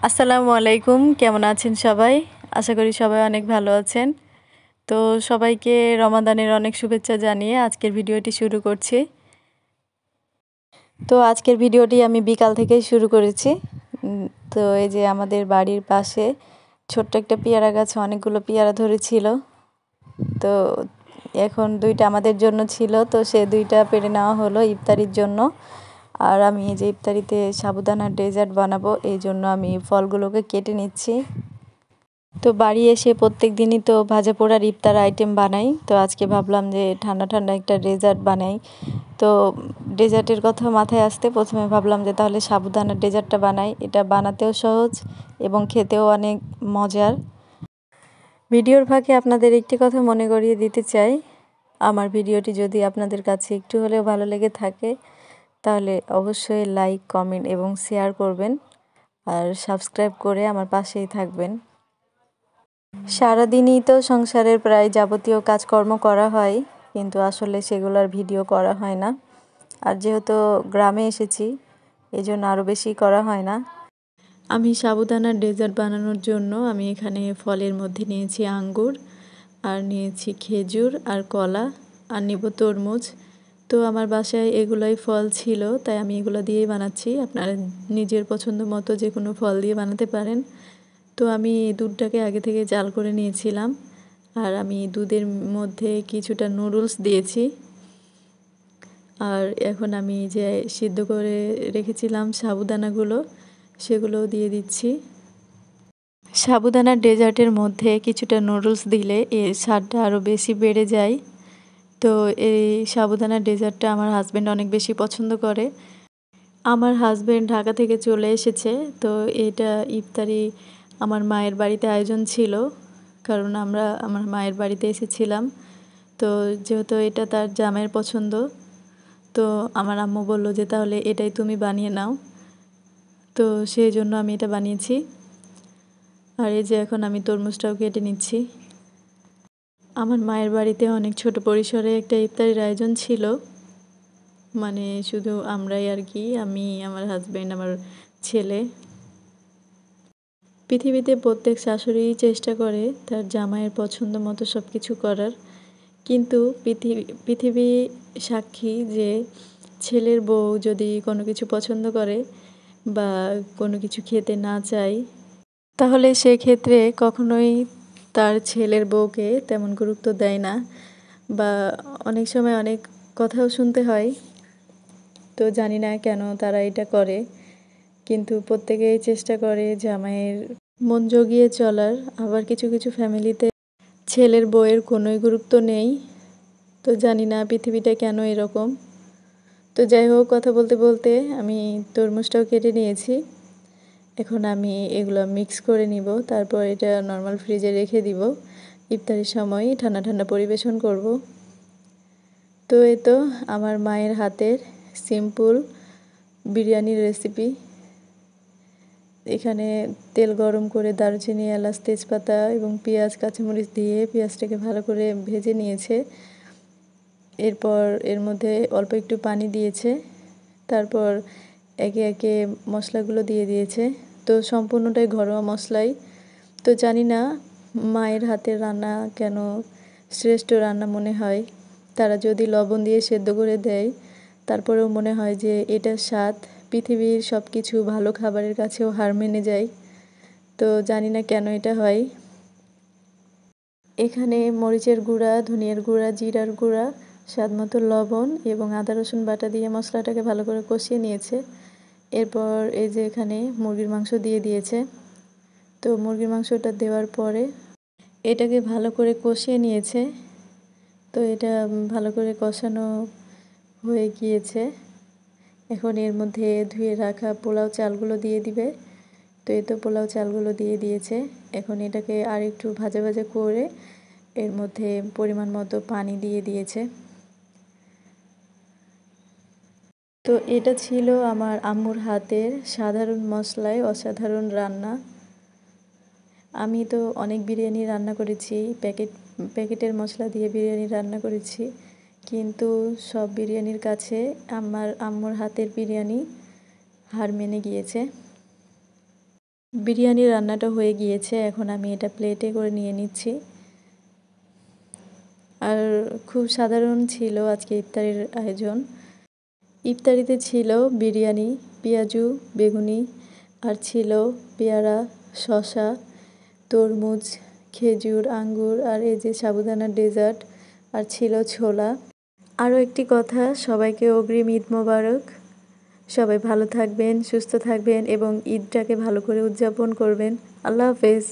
আসসালামু আলাইকুম, কেমন আছেন সবাই? আশা করি সবাই অনেক ভালো আছেন। তো সবাইকে রমাদানের অনেক শুভেচ্ছা জানিয়ে আজকের ভিডিওটি শুরু করছি। তো আজকের ভিডিওটি আমি বিকাল থেকেই শুরু করেছি। তো এই যে আমাদের বাড়ির পাশে ছোট্ট একটা পেয়ারা গাছে অনেকগুলো পেয়ারা ধরেছিল। তো এখন 2টা আমাদের জন্য ছিল, তো সে 2টা পেড়ে নেওয়া হলো ইফতারির জন্য। আর আমি এই যে ইফতারিতে সাবুদানার ডেজার্ট বানাবো, এই জন্য আমি ফলগুলোকে কেটে নিচ্ছি। তো বাড়ি এসে প্রত্যেক দিনই তো ভাজা পোড়ার ইফতার আইটেম বানাই। তো আজকে ভাবলাম যে ঠান্ডা ঠান্ডা একটা ডেজার্ট বানাই। তো ডেজার্টের কথা মাথায় আসতে প্রথমে ভাবলাম যে তাহলে সাবুদানার ডেজার্টটা বানাই। এটা বানাতেও সহজ এবং খেতেও অনেক মজার। ভিডিওর ফাঁকে আপনাদের একটি কথা মনে করিয়ে দিতে চাই, আমার ভিডিওটি যদি আপনাদের কাছে একটু হলেও ভালো লেগে থাকে তাহলে অবশ্যই লাইক, কমেন্ট এবং শেয়ার করবেন, আর সাবস্ক্রাইব করে আমার পাশেই থাকবেন। সারাদিনই তো সংসারের প্রায় যাবতীয় কাজকর্ম করা হয়, কিন্তু আসলে সেগুলোর ভিডিও করা হয় না। আর যেহেতু গ্রামে এসেছি এজন্য আরও বেশি করা হয় না। আমি সাবুদানার ডেজার্ট বানানোর জন্য আমি এখানে ফলের মধ্যে নিয়েছি আঙ্গুর, আর নিয়েছি খেজুর আর কলা, আর নেব তরমুজ। তো আমার বাসায় এগুলোই ফল ছিল, তাই আমি এগুলো দিয়েই বানাচ্ছি। আপনারা নিজের পছন্দ মতো যে কোনো ফল দিয়ে বানাতে পারেন। তো আমি দুধটাকে আগে থেকে জাল করে নিয়েছিলাম, আর আমি দুধের মধ্যে কিছুটা নুডলস দিয়েছি। আর এখন আমি যে সিদ্ধ করে রেখেছিলাম সাবুদানাগুলো, সেগুলো দিয়ে দিচ্ছি। সাবুদানার ডেজার্টের মধ্যে কিছুটা নুডলস দিলে এর স্বাদটা আরও বেশি বেড়ে যায়। তো এই সাবুদানার ডেজার্টটা আমার হাজব্যান্ড অনেক বেশি পছন্দ করে। আমার হাজব্যান্ড ঢাকা থেকে চলে এসেছে, তো এটা ইফতারি আমার মায়ের বাড়িতে আয়োজন ছিল, কারণ আমরা আমার মায়ের বাড়িতে এসেছিলাম। তো যেহেতু এটা তার জামাইয়ের পছন্দ, তো আমার আম্মু বলল যে তাহলে এটাই তুমি বানিয়ে নাও। তো সেই জন্য আমি এটা বানিয়েছি। আর এই যে এখন আমি তরমুজটাও কেটে নিচ্ছি। আমার মায়ের বাড়িতে অনেক ছোট পরিসরে একটা ইফতারির আয়োজন ছিল, মানে শুধু আমরাই আর কি, আমি, আমার হাজব্যান্ড, আমার ছেলে। পৃথিবীতে প্রত্যেক শাশুড়িই চেষ্টা করে তার জামাইয়ের পছন্দ মতো সব কিছু করার, কিন্তু পৃথিবী সাক্ষী যে ছেলের বউ যদি কোনো কিছু পছন্দ করে বা কোনো কিছু খেতে না চায়, তাহলে সেক্ষেত্রে কখনোই তার ছেলের বউকে তেমন গুরুত্ব দেয় না, বা অনেক সময় অনেক কথাও শুনতে হয়। তো জানি না কেন তারা এটা করে, কিন্তু প্রত্যেকেই চেষ্টা করে জামাইয়ের মন জগিয়ে চলার। আবার কিছু কিছু ফ্যামিলিতে ছেলের বউয়ের কোনোই গুরুত্ব নেই। তো জানি না পৃথিবীটা কেন এরকম। তো যাই হোক, কথা বলতে বলতে আমি তরমুজটাও কেটে নিয়েছি। এখন আমি এগুলো মিক্স করে নিব, তারপর এটা নর্মাল ফ্রিজে রেখে দিব। ইফতারের সময় ঠান্ডা ঠান্ডা পরিবেশন করব। তো এই তো আমার মায়ের হাতের সিম্পল বিরিয়ানির রেসিপি। এখানে তেল গরম করে দারুচিনি, এলাচ, তেজপাতা এবং পেঁয়াজ, কাঁচামরিচ দিয়ে পেঁয়াজটাকে ভালো করে ভেজে নিয়েছে। এরপর এর মধ্যে অল্প একটু পানি দিয়েছে, তারপর একে একে মশলাগুলো দিয়ে দিয়েছে। তো সম্পূর্ণটাই ঘরোয়া মশলাই। তো জানি না মায়ের হাতের রান্না কেন শ্রেষ্ঠ রান্না মনে হয়। তারা যদি লবণ দিয়ে সেদ্ধ করে দেয়, তারপরেও মনে হয় যে এটার স্বাদ পৃথিবীর সব কিছু ভালো খাবারের কাছেও হার মেনে যায়। তো জানি না কেন এটা হয়। এখানে মরিচের গুঁড়া, ধনিয়ার গুঁড়া, জিরার গুঁড়া, স্বাদমতো লবণ এবং আদা রসুন বাটা দিয়ে মশলাটাকে ভালো করে কষিয়ে নিয়েছে। এরপর এই যে এখানে মুরগির মাংস দিয়ে দিয়েছে। তো মুরগির মাংসটা দেওয়ার পরে এটাকে ভালো করে কষিয়ে নিয়েছে। তো এটা ভালো করে কষানো হয়ে গিয়েছে। এখন এর মধ্যে ধুয়ে রাখা পোলাও চালগুলো দিয়ে দিবে। তো এই তো পোলাও চালগুলো দিয়ে দিয়েছে। এখন এটাকে আর একটু ভাজা ভাজা করে এর মধ্যে পরিমাণ মতো পানি দিয়ে দিয়েছে। তো এটা ছিল আমার আম্মুর হাতের সাধারণ মশলায় অসাধারণ রান্না। আমি তো অনেক বিরিয়ানি রান্না করেছি, প্যাকেটের মশলা দিয়ে বিরিয়ানি রান্না করেছি, কিন্তু সব বিরিয়ানির কাছে আমার আম্মুর হাতের বিরিয়ানি হার মেনে গিয়েছে। বিরিয়ানি রান্নাটা হয়ে গিয়েছে, এখন আমি এটা প্লেটে করে নিয়ে নিচ্ছি। আর খুব সাধারণ ছিল আজকে ইফতারির আয়োজন। ইফতারিতে ছিল বিরিয়ানি, পেঁয়াজু, বেগুনি, আর ছিল পেয়ারা, শসা, তরমুজ, খেজুর, আঙ্গুর, আর এই যে সাবুদানার ডেজার্ট, আর ছিল ছোলা। আরও একটি কথা, সবাইকে অগ্রিম ঈদ মোবারক। সবাই ভালো থাকবেন, সুস্থ থাকবেন এবং ঈদটাকে ভালো করে উদযাপন করবেন। আল্লাহ হাফেজ।